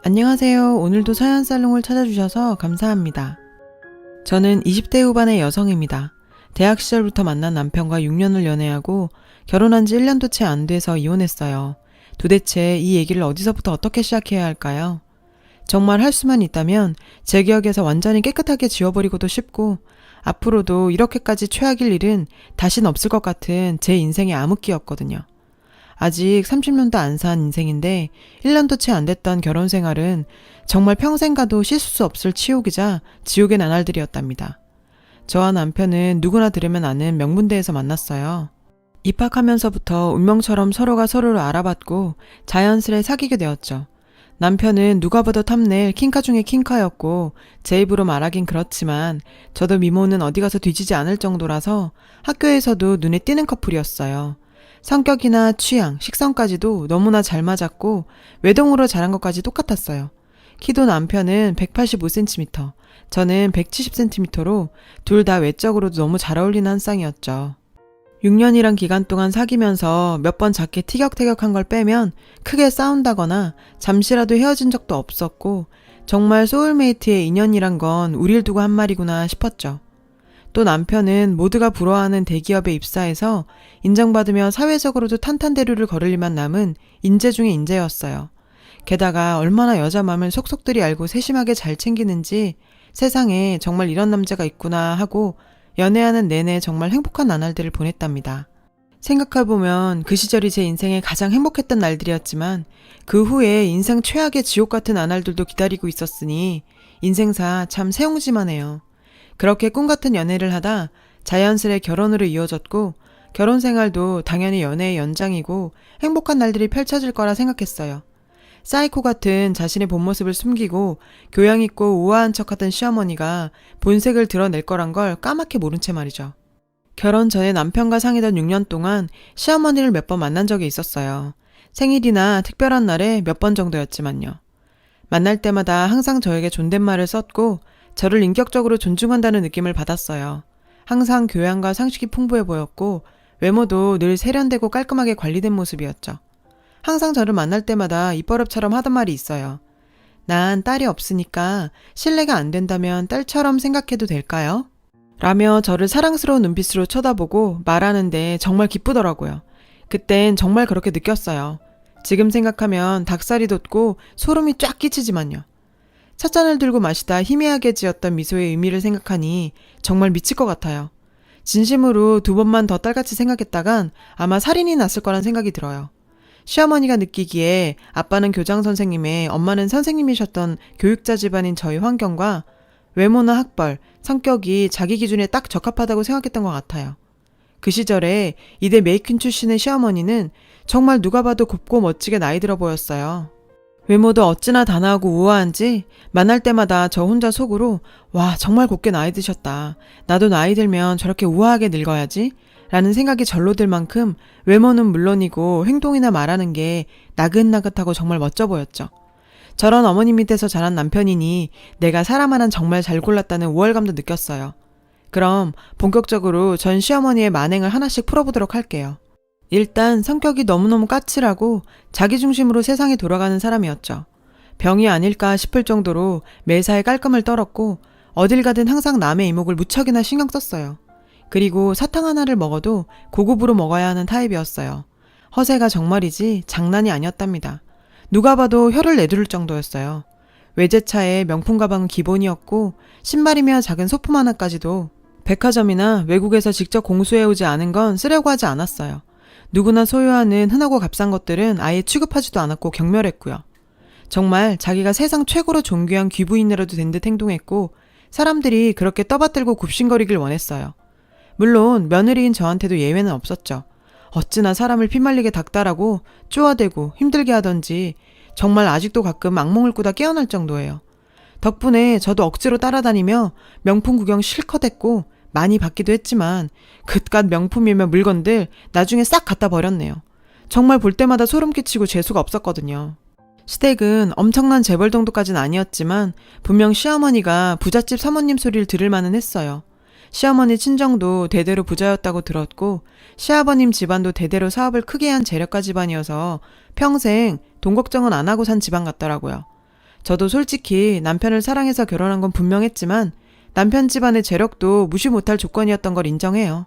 안녕하세요. 오늘도 서연살롱을 찾아주셔서 감사합니다. 저는 20대 후반의 여성입니다. 대학 시절부터 만난 남편과 6년을 연애하고 결혼한 지 1년도 채 안 돼서 이혼했어요. 도대체 이 얘기를 어디서부터 어떻게 시작해야 할까요? 정말 할 수만 있다면 제 기억에서 완전히 깨끗하게 지워버리고도 싶고 앞으로도 이렇게까지 최악일 일은 다신 없을 것 같은 제 인생의 암흑기였거든요. 아직 30년도 안 산 인생인데 1년도 채 안 됐던 결혼 생활은 정말 평생 가도 씻을 수 없을 치욕이자 지옥의 나날들이었답니다. 저와 남편은 누구나 들으면 아는 명문대에서 만났어요. 입학하면서부터 운명처럼 서로가 서로를 알아봤고 자연스레 사귀게 되었죠. 남편은 누가 봐도 탐낼 킹카 중의 킹카였고 제 입으로 말하긴 그렇지만 저도 미모는 어디 가서 뒤지지 않을 정도라서 학교에서도 눈에 띄는 커플이었어요. 성격이나 취향, 식성까지도 너무나 잘 맞았고 외동으로 자란 것까지 똑같았어요. 키도 남편은 185cm, 저는 170cm로 둘 다 외적으로도 너무 잘 어울리는 한 쌍이었죠. 6년이란 기간 동안 사귀면서 몇 번 작게 티격태격한 걸 빼면 크게 싸운다거나 잠시라도 헤어진 적도 없었고 정말 소울메이트의 인연이란 건 우릴 두고 한 말이구나 싶었죠. 또 남편은 모두가 부러워하는 대기업에 입사해서 인정받으며 사회적으로도 탄탄대로를 걸을 일만 남은 인재 중의 인재였어요. 게다가 얼마나 여자 맘을 속속들이 알고 세심하게 잘 챙기는지 세상에 정말 이런 남자가 있구나 하고 연애하는 내내 정말 행복한 나날들을 보냈답니다. 생각해보면 그 시절이 제 인생의 가장 행복했던 날들이었지만 그 후에 인생 최악의 지옥 같은 나날들도 기다리고 있었으니 인생사 참 새옹지만해요. 그렇게 꿈같은 연애를 하다 자연스레 결혼으로 이어졌고 결혼 생활도 당연히 연애의 연장이고 행복한 날들이 펼쳐질 거라 생각했어요. 사이코 같은 자신의 본 모습을 숨기고 교양 있고 우아한 척하던 시어머니가 본색을 드러낼 거란 걸 까맣게 모른 채 말이죠. 결혼 전에 남편과 사귀던 6년 동안 시어머니를 몇 번 만난 적이 있었어요. 생일이나 특별한 날에 몇 번 정도였지만요. 만날 때마다 항상 저에게 존댓말을 썼고 저를 인격적으로 존중한다는 느낌을 받았어요. 항상 교양과 상식이 풍부해 보였고 외모도 늘 세련되고 깔끔하게 관리된 모습이었죠. 항상 저를 만날 때마다 입버릇처럼 하던 말이 있어요. 난 딸이 없으니까 실례가 안 된다면 딸처럼 생각해도 될까요? 라며 저를 사랑스러운 눈빛으로 쳐다보고 말하는데 정말 기쁘더라고요. 그땐 정말 그렇게 느꼈어요. 지금 생각하면 닭살이 돋고 소름이 쫙 끼치지만요. 찻잔을 들고 마시다 희미하게 지었던 미소의 의미를 생각하니 정말 미칠 것 같아요. 진심으로 2번만 더 딸같이 생각했다간 아마 살인이 났을 거란 생각이 들어요. 시어머니가 느끼기에 아빠는 교장 선생님에 엄마는 선생님이셨던 교육자 집안인 저희 환경과 외모나 학벌, 성격이 자기 기준에 딱 적합하다고 생각했던 것 같아요. 그 시절에 이대 메이퀸 출신의 시어머니는 정말 누가 봐도 곱고 멋지게 나이 들어 보였어요. 외모도 어찌나 단아하고 우아한지 만날 때마다 저 혼자 속으로 와 정말 곱게 나이 드셨다. 나도 나이 들면 저렇게 우아하게 늙어야지 라는 생각이 절로 들 만큼 외모는 물론이고 행동이나 말하는 게 나긋나긋하고 정말 멋져 보였죠. 저런 어머니 밑에서 자란 남편이니 내가 사람 하나 정말 잘 골랐다는 우월감도 느꼈어요. 그럼 본격적으로 전 시어머니의 만행을 하나씩 풀어보도록 할게요. 일단 성격이 너무너무 까칠하고 자기중심으로 세상이 돌아가는 사람이었죠. 병이 아닐까 싶을 정도로 매사에 깔끔을 떨었고 어딜 가든 항상 남의 이목을 무척이나 신경 썼어요. 그리고 사탕 하나를 먹어도 고급으로 먹어야 하는 타입이었어요. 허세가 정말이지 장난이 아니었답니다. 누가 봐도 혀를 내두를 정도였어요. 외제차에 명품 가방은 기본이었고 신발이며 작은 소품 하나까지도 백화점이나 외국에서 직접 공수해오지 않은 건 쓰려고 하지 않았어요. 누구나 소유하는 흔하고 값싼 것들은 아예 취급하지도 않았고 경멸했고요. 정말 자기가 세상 최고로 존귀한 귀부인이라도 된 듯 행동했고 사람들이 그렇게 떠받들고 굽신거리길 원했어요. 물론 며느리인 저한테도 예외는 없었죠. 어찌나 사람을 피말리게 닥달하고 쪼아대고 힘들게 하던지 정말 아직도 가끔 악몽을 꾸다 깨어날 정도예요. 덕분에 저도 억지로 따라다니며 명품 구경 실컷 했고 많이 받기도 했지만 그깟 명품이며 물건들 나중에 싹 갖다 버렸네요. 정말 볼 때마다 소름 끼치고 재수가 없었거든요. 시댁은 엄청난 재벌 정도까진 아니었지만 분명 시어머니가 부잣집 사모님 소리를 들을 만은 했어요. 시어머니 친정도 대대로 부자였다고 들었고 시아버님 집안도 대대로 사업을 크게 한 재력가 집안이어서 평생 돈 걱정은 안 하고 산 집안 같더라고요. 저도 솔직히 남편을 사랑해서 결혼한 건 분명했지만 남편 집안의 재력도 무시 못할 조건이었던 걸 인정해요.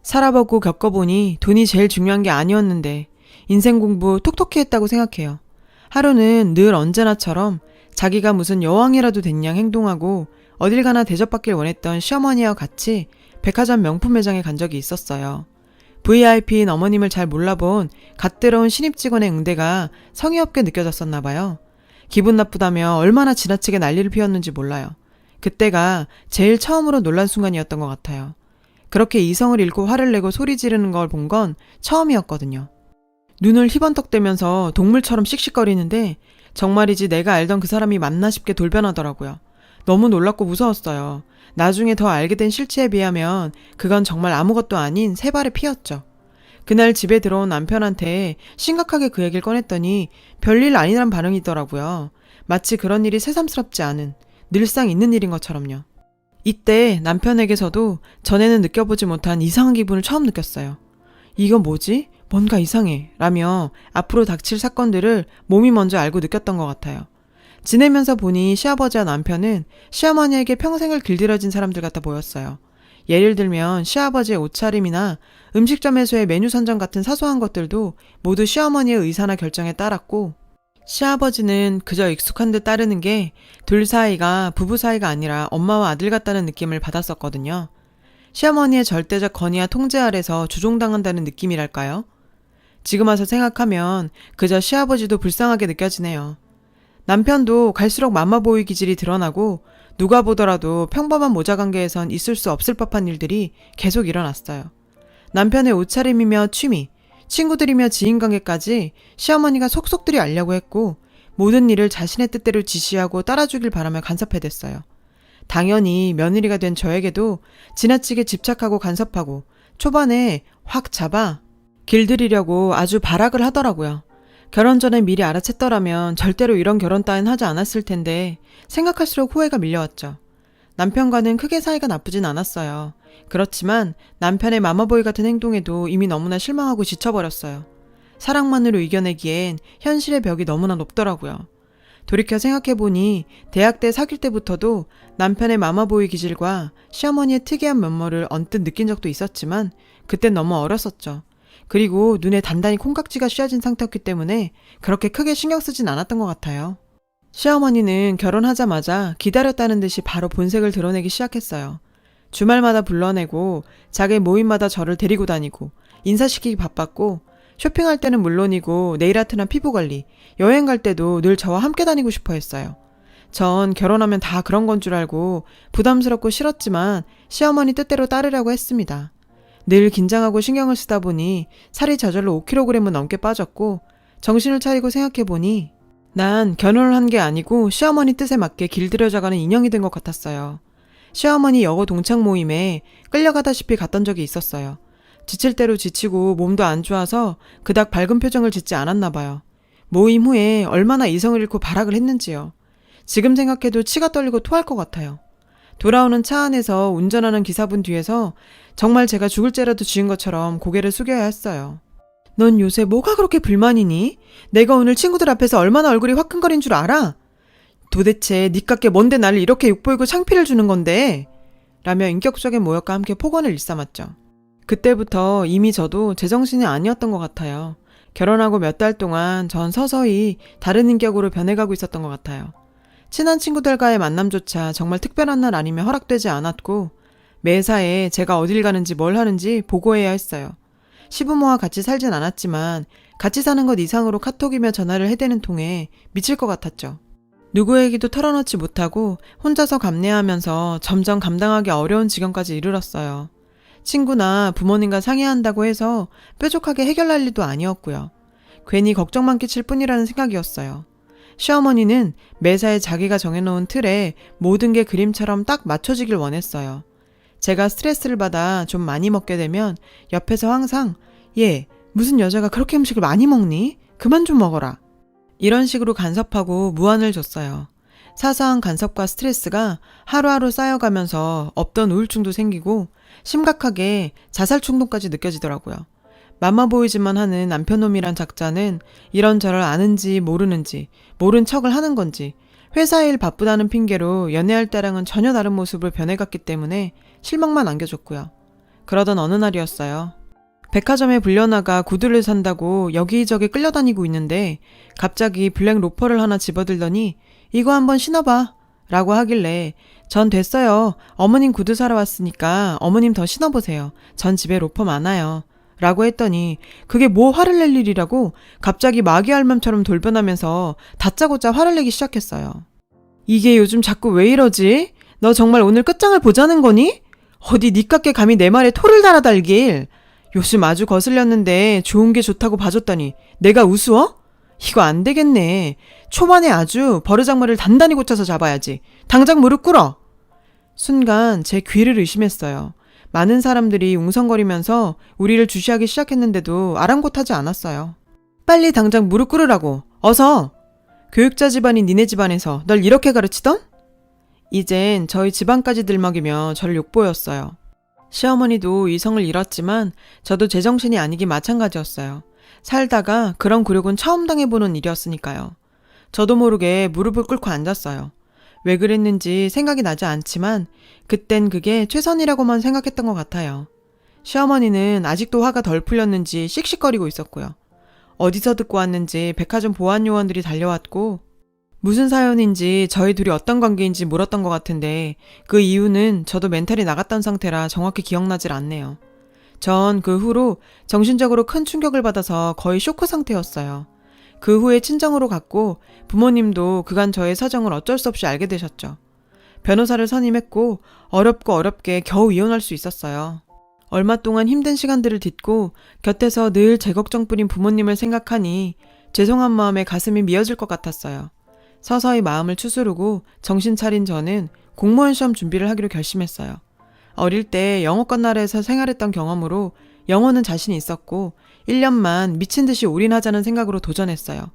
살아보고 겪어보니 돈이 제일 중요한 게 아니었는데 인생 공부 톡톡히 했다고 생각해요. 하루는 늘 언제나처럼 자기가 무슨 여왕이라도 된 양 행동하고 어딜 가나 대접받길 원했던 시어머니와 같이 백화점 명품 매장에 간 적이 있었어요. VIP인 어머님을 잘 몰라본 갓 들어온 신입 직원의 응대가 성의 없게 느껴졌었나 봐요. 기분 나쁘다며 얼마나 지나치게 난리를 피웠는지 몰라요. 그때가 제일 처음으로 놀란 순간이었던 것 같아요. 그렇게 이성을 잃고 화를 내고 소리 지르는 걸 본 건 처음이었거든요. 눈을 희번떡대면서 동물처럼 씩씩거리는데 정말이지 내가 알던 그 사람이 맞나 싶게 돌변하더라고요. 너무 놀랍고 무서웠어요. 나중에 더 알게 된 실체에 비하면 그건 정말 아무것도 아닌 새 발의 피였죠. 그날 집에 들어온 남편한테 심각하게 그 얘기를 꺼냈더니 별일 아니란 반응이더라고요. 마치 그런 일이 새삼스럽지 않은 늘상 있는 일인 것처럼요. 이때 남편에게서도 전에는 느껴보지 못한 이상한 기분을 처음 느꼈어요. 이건 뭐지? 뭔가 이상해 라며 앞으로 닥칠 사건들을 몸이 먼저 알고 느꼈던 것 같아요. 지내면서 보니 시아버지와 남편은 시어머니에게 평생을 길들여진 사람들 같아 보였어요. 예를 들면 시아버지의 옷차림이나 음식점에서의 메뉴 선정 같은 사소한 것들도 모두 시어머니의 의사나 결정에 따랐고, 시아버지는 그저 익숙한 듯 따르는 게 둘 사이가 부부 사이가 아니라 엄마와 아들 같다는 느낌을 받았었거든요. 시어머니의 절대적 건의와 통제 아래서 조종당한다는 느낌이랄까요? 지금 와서 생각하면 그저 시아버지도 불쌍하게 느껴지네요. 남편도 갈수록 맘마보이 기질이 드러나고 누가 보더라도 평범한 모자관계에선 있을 수 없을 법한 일들이 계속 일어났어요. 남편의 옷차림이며 취미, 친구들이며 지인관계까지 시어머니가 속속들이 알려고 했고 모든 일을 자신의 뜻대로 지시하고 따라주길 바라며 간섭해댔어요. 당연히 며느리가 된 저에게도 지나치게 집착하고 간섭하고 초반에 확 잡아 길들이려고 아주 발악을 하더라고요. 결혼 전에 미리 알아챘더라면 절대로 이런 결혼 따윈 하지 않았을 텐데 생각할수록 후회가 밀려왔죠. 남편과는 크게 사이가 나쁘진 않았어요. 그렇지만 남편의 마마보이 같은 행동에도 이미 너무나 실망하고 지쳐버렸어요. 사랑만으로 이겨내기엔 현실의 벽이 너무나 높더라고요. 돌이켜 생각해보니 대학 때 사귈 때부터도 남편의 마마보이 기질과 시어머니의 특이한 면모를 언뜻 느낀 적도 있었지만 그땐 너무 어렸었죠. 그리고 눈에 단단히 콩깍지가 씌어진 상태였기 때문에 그렇게 크게 신경 쓰진 않았던 것 같아요. 시어머니는 결혼하자마자 기다렸다는 듯이 바로 본색을 드러내기 시작했어요. 주말마다 불러내고 자기 모임마다 저를 데리고 다니고 인사시키기 바빴고 쇼핑할 때는 물론이고 네일아트나 피부관리, 여행 갈 때도 늘 저와 함께 다니고 싶어 했어요. 전 결혼하면 다 그런 건 줄 알고 부담스럽고 싫었지만 시어머니 뜻대로 따르려고 했습니다. 늘 긴장하고 신경을 쓰다 보니 살이 저절로 5kg은 넘게 빠졌고 정신을 차리고 생각해보니 난 결혼을 한 게 아니고 시어머니 뜻에 맞게 길들여져가는 인형이 된 것 같았어요. 시어머니 여고 동창 모임에 끌려가다시피 갔던 적이 있었어요. 지칠 대로 지치고 몸도 안 좋아서 그닥 밝은 표정을 짓지 않았나 봐요. 모임 후에 얼마나 이성을 잃고 발악을 했는지요. 지금 생각해도 치가 떨리고 토할 것 같아요. 돌아오는 차 안에서 운전하는 기사분 뒤에서 정말 제가 죽을 죄라도 지은 것처럼 고개를 숙여야 했어요. 넌 요새 뭐가 그렇게 불만이니? 내가 오늘 친구들 앞에서 얼마나 얼굴이 화끈거린 줄 알아? 도대체 니깎게 뭔데 나를 이렇게 욕보이고 창피를 주는 건데? 라며 인격적인 모욕과 함께 폭언을 일삼았죠. 그때부터 이미 저도 제정신이 아니었던 것 같아요. 결혼하고 몇 달 동안 전 서서히 다른 인격으로 변해가고 있었던 것 같아요. 친한 친구들과의 만남조차 정말 특별한 날 아니면 허락되지 않았고 매사에 제가 어딜 가는지 뭘 하는지 보고해야 했어요. 시부모와 같이 살진 않았지만 같이 사는 것 이상으로 카톡이며 전화를 해대는 통에 미칠 것 같았죠. 누구에게도 털어놓지 못하고 혼자서 감내하면서 점점 감당하기 어려운 지경까지 이르렀어요. 친구나 부모님과 상의한다고 해서 뾰족하게 해결할 일도 아니었고요. 괜히 걱정만 끼칠 뿐이라는 생각이었어요. 시어머니는 매사에 자기가 정해놓은 틀에 모든 게 그림처럼 딱 맞춰지길 원했어요. 제가 스트레스를 받아 좀 많이 먹게 되면 옆에서 항상 얘 무슨 여자가 그렇게 음식을 많이 먹니? 그만 좀 먹어라. 이런 식으로 간섭하고 무안을 줬어요. 사소한 간섭과 스트레스가 하루하루 쌓여가면서 없던 우울증도 생기고 심각하게 자살 충동까지 느껴지더라고요. 맘마보이지만 하는 남편놈이란 작자는 이런저런 아는지 모르는지 모른 척을 하는 건지 회사 일 바쁘다는 핑계로 연애할 때랑은 전혀 다른 모습을 변해갔기 때문에 실망만 안겨줬고요. 그러던 어느 날이었어요. 백화점에 불려나가 구두를 산다고 여기저기 끌려다니고 있는데 갑자기 블랙 로퍼를 하나 집어들더니 이거 한번 신어봐 라고 하길래 전 됐어요. 어머님 구두 사러 왔으니까 어머님 더 신어보세요. 전 집에 로퍼 많아요. 라고 했더니 그게 뭐 화를 낼 일이라고 갑자기 마귀 알맘처럼 돌변하면서 다짜고짜 화를 내기 시작했어요. 이게 요즘 자꾸 왜 이러지? 너 정말 오늘 끝장을 보자는 거니? 어디 니깎게 감히 내 말에 토를 달아달길. 요즘 아주 거슬렸는데 좋은 게 좋다고 봐줬더니 내가 우스워? 이거 안 되겠네. 초반에 아주 버르장머리를 단단히 고쳐서 잡아야지. 당장 무릎 꿇어. 순간 제 귀를 의심했어요. 많은 사람들이 웅성거리면서 우리를 주시하기 시작했는데도 아랑곳하지 않았어요. 빨리 당장 무릎 꿇으라고. 어서. 교육자 집안인 니네 집안에서 널 이렇게 가르치던? 이젠 저희 집안까지 들먹이며 저를 욕보였어요. 시어머니도 이성을 잃었지만 저도 제정신이 아니기 마찬가지였어요. 살다가 그런 굴욕은 처음 당해보는 일이었으니까요. 저도 모르게 무릎을 꿇고 앉았어요. 왜 그랬는지 생각이 나지 않지만 그땐 그게 최선이라고만 생각했던 것 같아요. 시어머니는 아직도 화가 덜 풀렸는지 씩씩거리고 있었고요. 어디서 듣고 왔는지 백화점 보안 요원들이 달려왔고 무슨 사연인지 저희 둘이 어떤 관계인지 물었던 것 같은데 그 이유는 저도 멘탈이 나갔던 상태라 정확히 기억나질 않네요. 전 그 후로 정신적으로 큰 충격을 받아서 거의 쇼크 상태였어요. 그 후에 친정으로 갔고 부모님도 그간 저의 사정을 어쩔 수 없이 알게 되셨죠. 변호사를 선임했고 어렵게 겨우 이혼할 수 있었어요. 얼마 동안 힘든 시간들을 딛고 곁에서 늘 제 걱정뿐인 부모님을 생각하니 죄송한 마음에 가슴이 미어질 것 같았어요. 서서히 마음을 추스르고 정신 차린 저는 공무원 시험 준비를 하기로 결심했어요. 어릴 때 영어권 나라에서 생활했던 경험으로 영어는 자신이 있었고 1년만 미친 듯이 올인하자는 생각으로 도전했어요.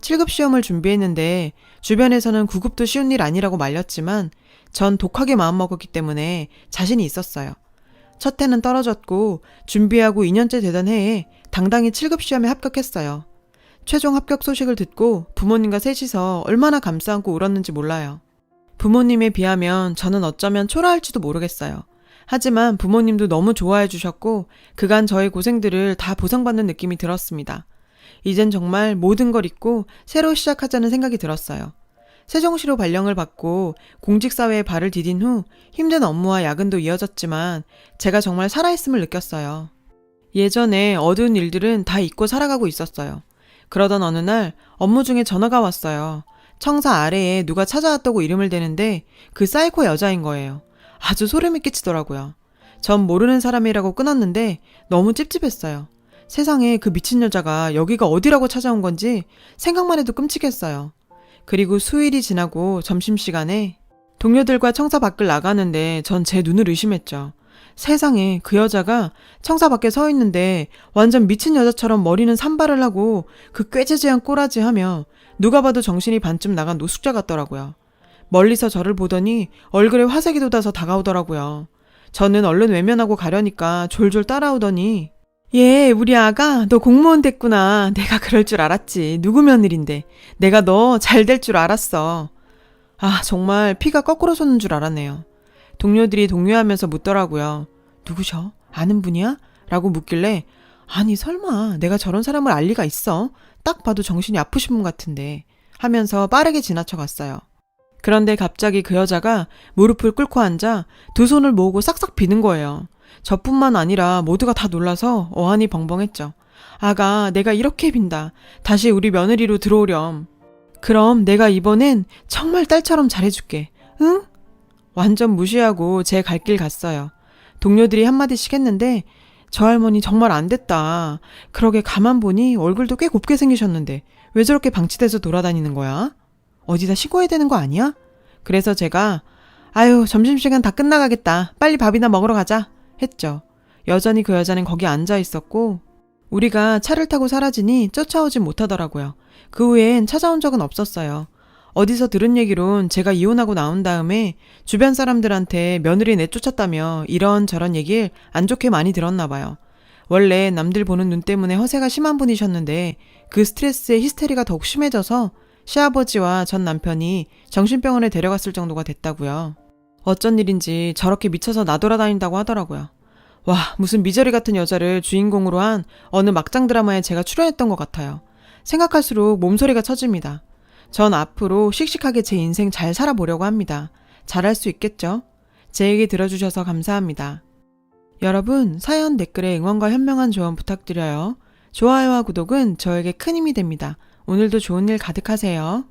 7급 시험을 준비했는데 주변에서는 9급도 쉬운 일 아니라고 말렸지만 전 독하게 마음먹었기 때문에 자신이 있었어요. 첫 해는 떨어졌고 준비하고 2년째 되던 해에 당당히 7급 시험에 합격했어요. 최종 합격 소식을 듣고 부모님과 셋이서 얼마나 감싸 안고 울었는지 몰라요. 부모님에 비하면 저는 어쩌면 초라할지도 모르겠어요. 하지만 부모님도 너무 좋아해 주셨고 그간 저의 고생들을 다 보상받는 느낌이 들었습니다. 이젠 정말 모든 걸 잊고 새로 시작하자는 생각이 들었어요. 세종시로 발령을 받고 공직사회에 발을 디딘 후 힘든 업무와 야근도 이어졌지만 제가 정말 살아있음을 느꼈어요. 예전에 어두운 일들은 다 잊고 살아가고 있었어요. 그러던 어느 날 업무 중에 전화가 왔어요. 청사 아래에 누가 찾아왔다고 이름을 대는데 그 사이코 여자인 거예요. 아주 소름이 끼치더라고요. 전 모르는 사람이라고 끊었는데 너무 찝찝했어요. 세상에 그 미친 여자가 여기가 어디라고 찾아온 건지 생각만 해도 끔찍했어요. 그리고 수일이 지나고 점심시간에 동료들과 청사 밖을 나가는데 전 제 눈을 의심했죠. 세상에 그 여자가 청사 밖에 서 있는데 완전 미친 여자처럼 머리는 산발을 하고 그 꾀지지한 꼬라지 하며 누가 봐도 정신이 반쯤 나간 노숙자 같더라고요. 멀리서 저를 보더니 얼굴에 화색이 돋아서 다가오더라고요. 저는 얼른 외면하고 가려니까 졸졸 따라오더니 예, 우리 아가 너 공무원 됐구나. 내가 그럴 줄 알았지. 누구 며느린데. 내가 너 잘 될 줄 알았어. 아, 정말 피가 거꾸로 솟는 줄 알았네요. 동료들이 동요하면서 묻더라고요. 누구셔? 아는 분이야? 라고 묻길래 아니 설마 내가 저런 사람을 알 리가 있어? 딱 봐도 정신이 아프신 분 같은데 하면서 빠르게 지나쳐 갔어요. 그런데 갑자기 그 여자가 무릎을 꿇고 앉아 두 손을 모으고 싹싹 비는 거예요. 저뿐만 아니라 모두가 다 놀라서 어안이 벙벙했죠. 아가, 내가 이렇게 빈다. 다시 우리 며느리로 들어오렴. 그럼 내가 이번엔 정말 딸처럼 잘해줄게. 응? 완전 무시하고 제 갈 길 갔어요. 동료들이 한마디씩 했는데 저 할머니 정말 안 됐다. 그러게 가만 보니 얼굴도 꽤 곱게 생기셨는데 왜 저렇게 방치돼서 돌아다니는 거야? 어디다 신고해야 되는 거 아니야? 그래서 제가 아유, 점심시간 다 끝나가겠다. 빨리 밥이나 먹으러 가자. 했죠. 여전히 그 여자는 거기 앉아 있었고 우리가 차를 타고 사라지니 쫓아오진 못하더라고요. 그 후엔 찾아온 적은 없었어요. 어디서 들은 얘기론 제가 이혼하고 나온 다음에 주변 사람들한테 며느리 내쫓았다며 이런저런 얘기를 안 좋게 많이 들었나 봐요. 원래 남들 보는 눈 때문에 허세가 심한 분이셨는데 그 스트레스에 히스테리가 더욱 심해져서 시아버지와 전 남편이 정신병원에 데려갔을 정도가 됐다고요. 어쩐 일인지 저렇게 미쳐서 나돌아다닌다고 하더라고요. 와, 무슨 미저리 같은 여자를 주인공으로 한 어느 막장 드라마에 제가 출연했던 것 같아요. 생각할수록 몸소리가 쳐집니다. 전 앞으로 씩씩하게 제 인생 잘 살아보려고 합니다. 잘할 수 있겠죠? 제 얘기 들어주셔서 감사합니다. 여러분, 사연 댓글에 응원과 현명한 조언 부탁드려요. 좋아요와 구독은 저에게 큰 힘이 됩니다. 오늘도 좋은 일 가득하세요.